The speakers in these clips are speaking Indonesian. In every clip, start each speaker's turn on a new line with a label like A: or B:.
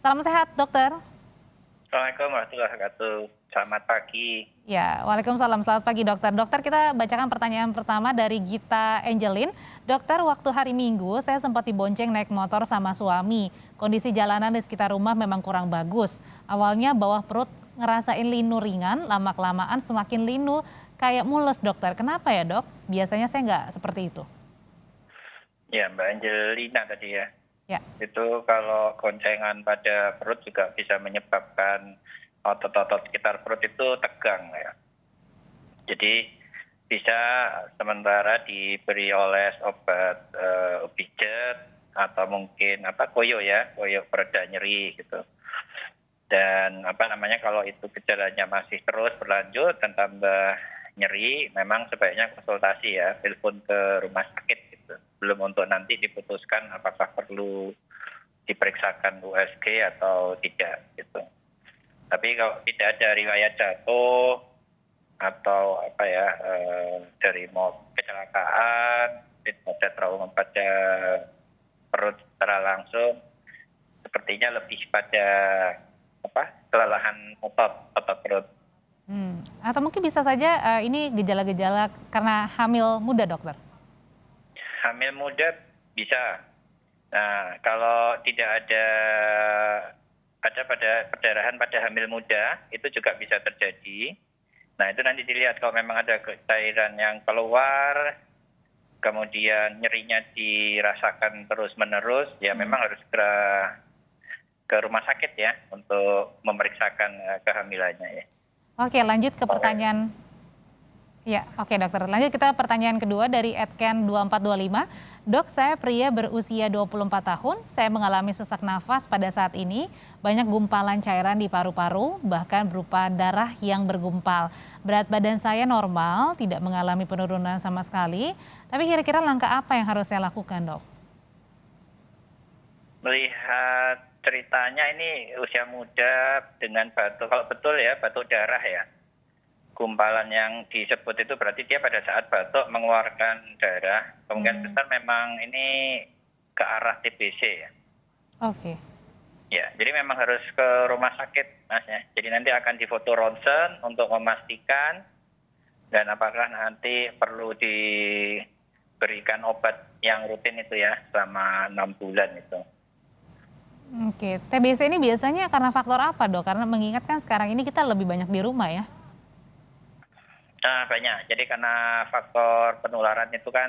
A: Salam sehat, dokter.
B: Assalamualaikum warahmatullahi wabarakatuh. Selamat pagi.
A: Ya, waalaikumsalam. Selamat pagi, dokter. Dokter, kita bacakan pertanyaan pertama dari Gita Angelin. Dokter, waktu hari Minggu saya sempat dibonceng naik motor sama suami. Kondisi jalanan di sekitar rumah memang kurang bagus. Awalnya bawah perut ngerasain linu ringan, lama-kelamaan semakin linu kayak mules, dokter. Kenapa ya, dok? Biasanya saya nggak seperti itu.
B: Ya, Mbak Angelina tadi ya.
A: Ya,
B: Itu kalau goncengan pada perut juga bisa menyebabkan otot-otot sekitar perut itu tegang ya. Jadi bisa sementara diberi oles obat pijet atau mungkin koyo ya, koyo pereda nyeri gitu. Dan kalau itu gejalanya masih terus berlanjut dan tambah nyeri, memang sebaiknya konsultasi ya, telepon ke rumah sakit gitu. Belum untuk nanti diputuskan apakah perlu diperiksakan USG atau tidak gitu. Tapi kalau tidak ada riwayat jatuh atau dari kecelakaan, tidak ada trauma pada perut secara langsung, sepertinya lebih pada kelelahan otot perut.
A: Atau mungkin bisa saja ini gejala-gejala karena hamil muda, dokter.
B: Hamil muda bisa. Nah, kalau tidak ada pada perdarahan pada hamil muda, itu juga bisa terjadi. Nah, itu nanti dilihat kalau memang ada cairan yang keluar, kemudian nyerinya dirasakan terus-menerus, ya memang harus segera ke rumah sakit ya untuk memeriksakan kehamilannya ya.
A: Oke, lanjut ke pertanyaan. Ya, oke dokter. Lanjut kita pertanyaan kedua dari @ken2425. Dok, saya pria berusia 24 tahun. Saya mengalami sesak nafas pada saat ini. Banyak gumpalan cairan di paru-paru, bahkan berupa darah yang bergumpal. Berat badan saya normal, tidak mengalami penurunan sama sekali. Tapi kira-kira langkah apa yang harus saya lakukan, dok?
B: Melihat ceritanya ini usia muda dengan batuk, kalau betul ya batuk darah ya. Gumpalan yang disebut itu berarti dia pada saat batuk mengeluarkan darah. Kemungkinan besar memang ini ke arah TBC ya.
A: Oke.
B: Ya, jadi memang harus ke rumah sakit Mas ya. Jadi nanti akan difoto ronsen untuk memastikan dan apakah nanti perlu diberikan obat yang rutin itu ya selama 6 bulan itu.
A: Oke, TBC ini biasanya karena faktor apa, dok? Karena mengingat kan sekarang ini kita lebih banyak di rumah ya.
B: Nah, banyak. Jadi karena faktor penularan itu kan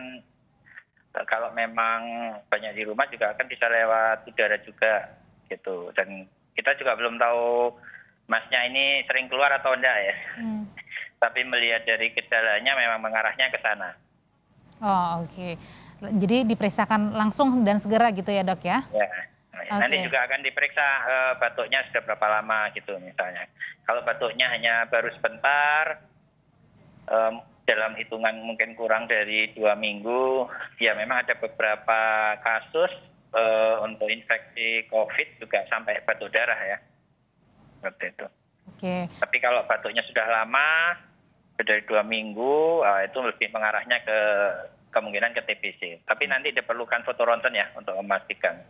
B: kalau memang banyak di rumah juga akan bisa lewat udara juga gitu. Dan kita juga belum tahu Masnya ini sering keluar atau enggak ya. Tapi melihat dari gejalanya memang mengarahnya ke sana.
A: Oh, oke. Jadi diperiksakan langsung dan segera gitu ya, dok ya?
B: Ya. Nanti
A: Oke.
B: juga akan diperiksa batuknya sudah berapa lama gitu misalnya. Kalau batuknya hanya baru sebentar, dalam hitungan mungkin kurang dari 2 minggu, ya memang ada beberapa kasus untuk infeksi COVID juga sampai batuk darah ya, seperti itu.
A: Oke.
B: Tapi kalau batuknya sudah lama, dari 2 minggu, itu lebih mengarahnya ke kemungkinan ke TBC. Tapi nanti diperlukan foto ronsen ya untuk memastikan.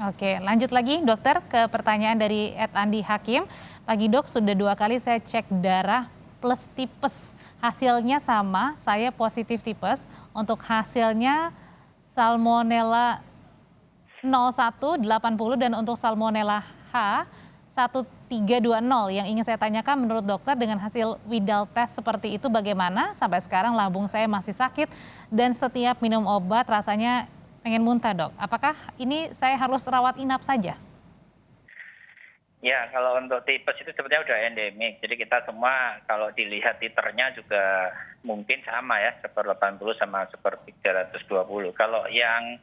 A: Oke, lanjut lagi dokter ke pertanyaan dari @andi hakim. Pagi dok, sudah 2 kali saya cek darah plus tipes. Hasilnya sama, saya positif tipes. Untuk hasilnya Salmonella 0180 dan untuk Salmonella H 1320. Yang ingin saya tanyakan menurut dokter dengan hasil Widal test seperti itu bagaimana? Sampai sekarang lambung saya masih sakit dan setiap minum obat rasanya pengen muntah, dok. Apakah ini saya harus rawat inap saja?
B: Ya, kalau untuk tipes itu sebenarnya udah endemik. Jadi kita semua kalau dilihat titernya juga mungkin sama ya, 180 sama 320. Kalau yang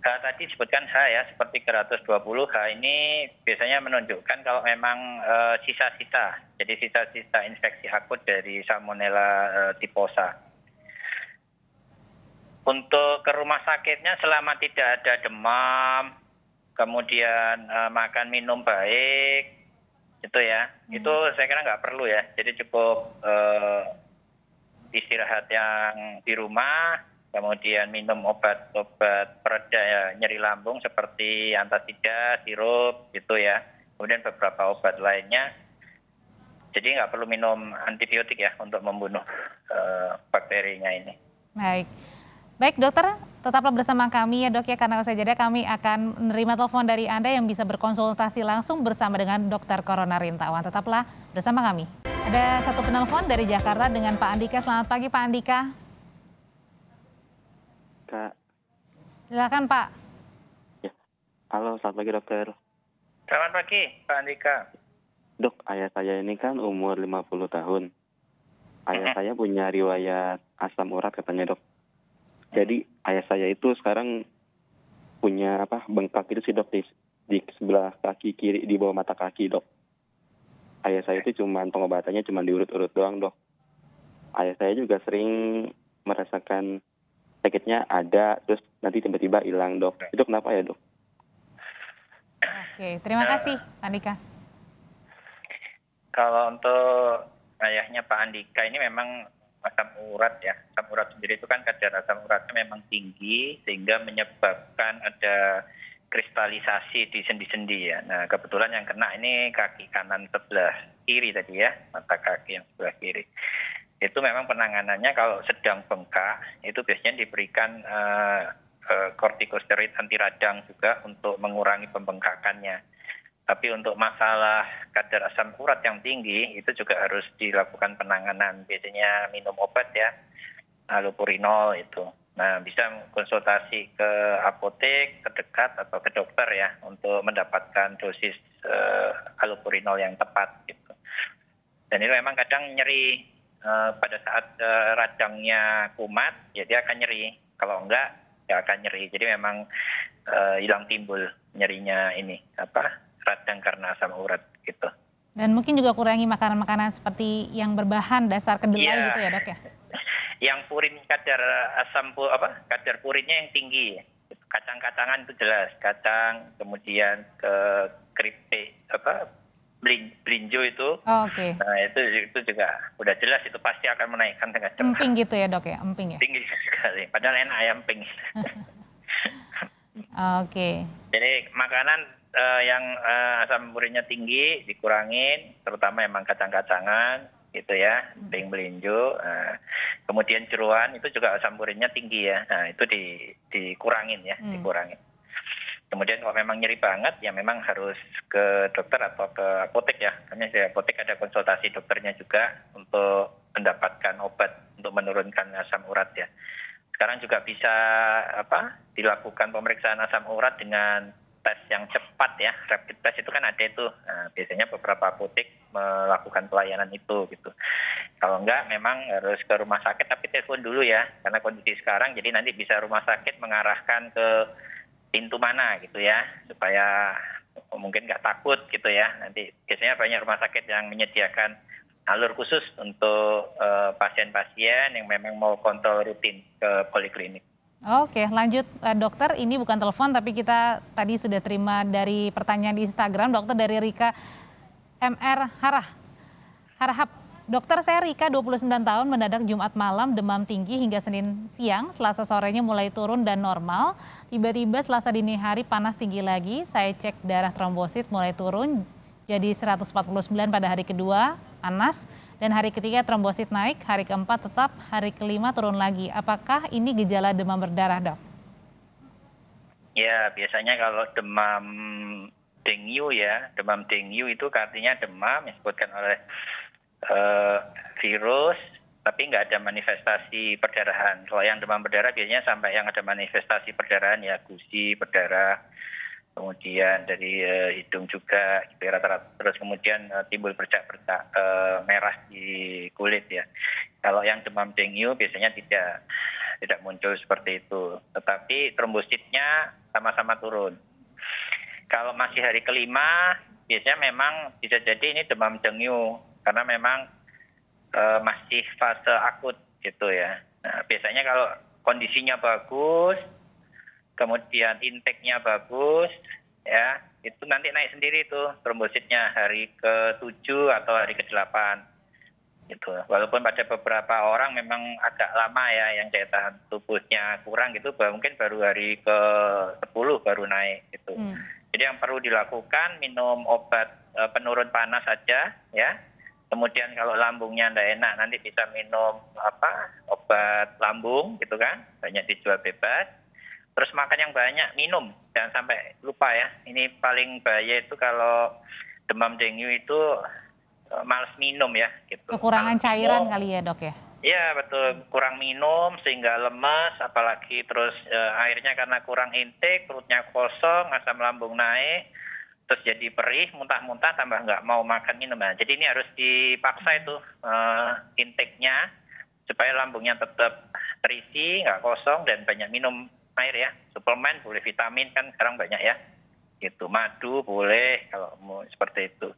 B: H tadi disebutkan H ya, seperti 320 H ini biasanya menunjukkan kalau memang sisa-sisa. Jadi sisa-sisa infeksi akut dari Salmonella typhosa. Untuk ke rumah sakitnya selama tidak ada demam, kemudian makan minum baik, itu ya, itu saya kira nggak perlu ya. Jadi cukup istirahat yang di rumah, kemudian minum obat-obat pereda nyeri lambung seperti antasida, sirup gitu ya. Kemudian beberapa obat lainnya. Jadi nggak perlu minum antibiotik ya untuk membunuh bakterinya ini.
A: Baik. Baik dokter, tetaplah bersama kami ya dok ya, karena usai jeda kami akan menerima telepon dari Anda yang bisa berkonsultasi langsung bersama dengan Dokter Corona Rintawan. Tetaplah bersama kami. Ada satu penelpon dari Jakarta dengan Pak Andika. Selamat pagi Pak Andika.
C: Kak,
A: Silakan Pak.
C: ya. Halo, selamat pagi dokter.
B: Selamat pagi Pak Andika.
C: Dok, ayah saya ini kan umur 50 tahun. Ayah saya punya riwayat asam urat katanya dok. Jadi ayah saya itu sekarang punya bengkak itu sih dok di sebelah kaki kiri di bawah mata kaki dok. Ayah saya itu pengobatannya cuma diurut-urut doang dok. Ayah saya juga sering merasakan sakitnya ada terus nanti tiba-tiba hilang dok. Itu kenapa ya dok?
A: Oke, terima kasih Pak Andika.
B: Kalau untuk ayahnya Pak Andika ini memang asam urat ya. Asam urat sendiri itu kan kadar asam uratnya memang tinggi sehingga menyebabkan ada kristalisasi di sendi-sendi ya. Nah kebetulan yang kena ini kaki kanan sebelah kiri tadi ya, mata kaki yang sebelah kiri. Itu memang penanganannya kalau sedang bengkak itu biasanya diberikan kortikosteroid anti radang juga untuk mengurangi pembengkakannya. Tapi untuk masalah kadar asam urat yang tinggi itu juga harus dilakukan penanganan. Biasanya minum obat ya, allopurinol itu. Nah bisa konsultasi ke apotek terdekat atau ke dokter ya untuk mendapatkan dosis allopurinol yang tepat gitu. Dan itu memang kadang nyeri pada saat radangnya kumat ya dia akan nyeri. Kalau enggak ya akan nyeri. Jadi memang hilang timbul nyerinya ini radang karena asam urat gitu.
A: Dan mungkin juga kurangi makanan-makanan seperti yang berbahan dasar kedelai
B: Iya.
A: gitu ya dok ya?
B: Yang purin kadar kadar purinnya yang tinggi. Kacang-kacangan itu jelas, kacang, kemudian keripik blinjo itu.
A: Oh, oke.
B: Nah itu juga udah jelas itu pasti akan menaikkan dengan cepat.
A: Emping gitu ya dok ya, emping ya?
B: Tinggi sekali. Padahal enak ya emping.
A: Oke.
B: Jadi makanan yang asam uratnya tinggi dikurangin, terutama emang kacang-kacangan gitu ya, belinjo. Kemudian jeroan itu juga asam uratnya tinggi ya. Nah itu dikurangin ya, dikurangin. Kemudian kalau memang nyeri banget ya memang harus ke dokter atau ke apotek ya. Karena di apotek ada konsultasi dokternya juga untuk mendapatkan obat untuk menurunkan asam urat ya. Sekarang juga bisa dilakukan pemeriksaan asam urat dengan tes yang cepat ya, rapid test itu kan ada itu. Nah, biasanya beberapa apotek melakukan pelayanan itu gitu. Kalau enggak memang harus ke rumah sakit tapi telepon dulu ya, karena kondisi sekarang jadi nanti bisa rumah sakit mengarahkan ke pintu mana gitu ya, supaya mungkin nggak takut gitu ya. Nanti biasanya banyak rumah sakit yang menyediakan alur khusus untuk pasien-pasien yang memang mau kontrol rutin ke poliklinik.
A: Oke, lanjut dokter, ini bukan telepon tapi kita tadi sudah terima dari pertanyaan di Instagram, dokter dari Rika MR Harahap. Dokter, saya Rika 29 tahun, mendadak Jumat malam demam tinggi hingga Senin siang, Selasa sorenya mulai turun dan normal, tiba-tiba Selasa dini hari panas tinggi lagi, saya cek darah trombosit mulai turun jadi 149 pada hari kedua, panas, dan hari ketiga trombosit naik, hari keempat tetap, hari kelima turun lagi. Apakah ini gejala demam berdarah, dok?
B: Ya, biasanya kalau demam dengue ya, demam dengue itu artinya demam yang disebutkan oleh virus, tapi nggak ada manifestasi perdarahan. Kalau yang demam berdarah biasanya sampai yang ada manifestasi perdarahan ya gusi, berdarah, kemudian dari hidung juga gitu ya, rata-rata, terus kemudian timbul bercak-bercak merah di kulit ya. Kalau yang demam dengue biasanya tidak muncul seperti itu, tetapi trombositnya sama-sama turun. Kalau masih hari kelima biasanya memang bisa jadi ini demam dengue karena memang masih fase akut gitu ya. Nah, biasanya kalau kondisinya bagus, kemudian intake-nya bagus, ya itu nanti naik sendiri tuh trombositnya hari ke-7 atau hari ke-8. gitu. Walaupun pada beberapa orang memang agak lama ya yang daya tahan tubuhnya kurang gitu, mungkin baru hari ke-10 baru naik gitu. Jadi yang perlu dilakukan minum obat penurun panas saja ya. Kemudian kalau lambungnya tidak enak nanti bisa minum obat lambung gitu kan, banyak dijual bebas. Terus makan yang banyak, minum, jangan sampai lupa ya. Ini paling bahaya itu kalau demam dengue itu males minum ya gitu.
A: Kekurangan cairan kali ya dok ya?
B: Iya betul, kurang minum sehingga lemas, apalagi terus airnya karena kurang intake, perutnya kosong, asam lambung naik, terus jadi perih, muntah-muntah, tambah nggak mau makan minum. Nah, jadi ini harus dipaksa itu intake-nya supaya lambungnya tetap terisi, nggak kosong, dan banyak minum air ya. Suplemen boleh, vitamin kan sekarang banyak ya. Gitu, madu boleh kalau mau seperti itu.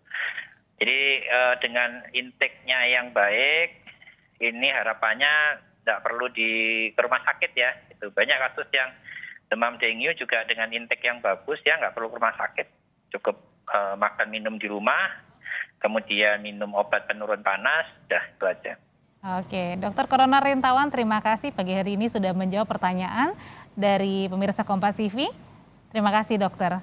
B: Jadi dengan intake-nya yang baik, ini harapannya tidak perlu ke rumah sakit ya. Itu banyak kasus yang demam dengue juga dengan intake yang bagus ya, nggak perlu ke rumah sakit. Cukup makan minum di rumah, kemudian minum obat penurun panas, sudah itu aja.
A: Oke, Dokter Corona Rintawan, terima kasih pagi hari ini sudah menjawab pertanyaan dari pemirsa Kompas TV. Terima kasih dokter.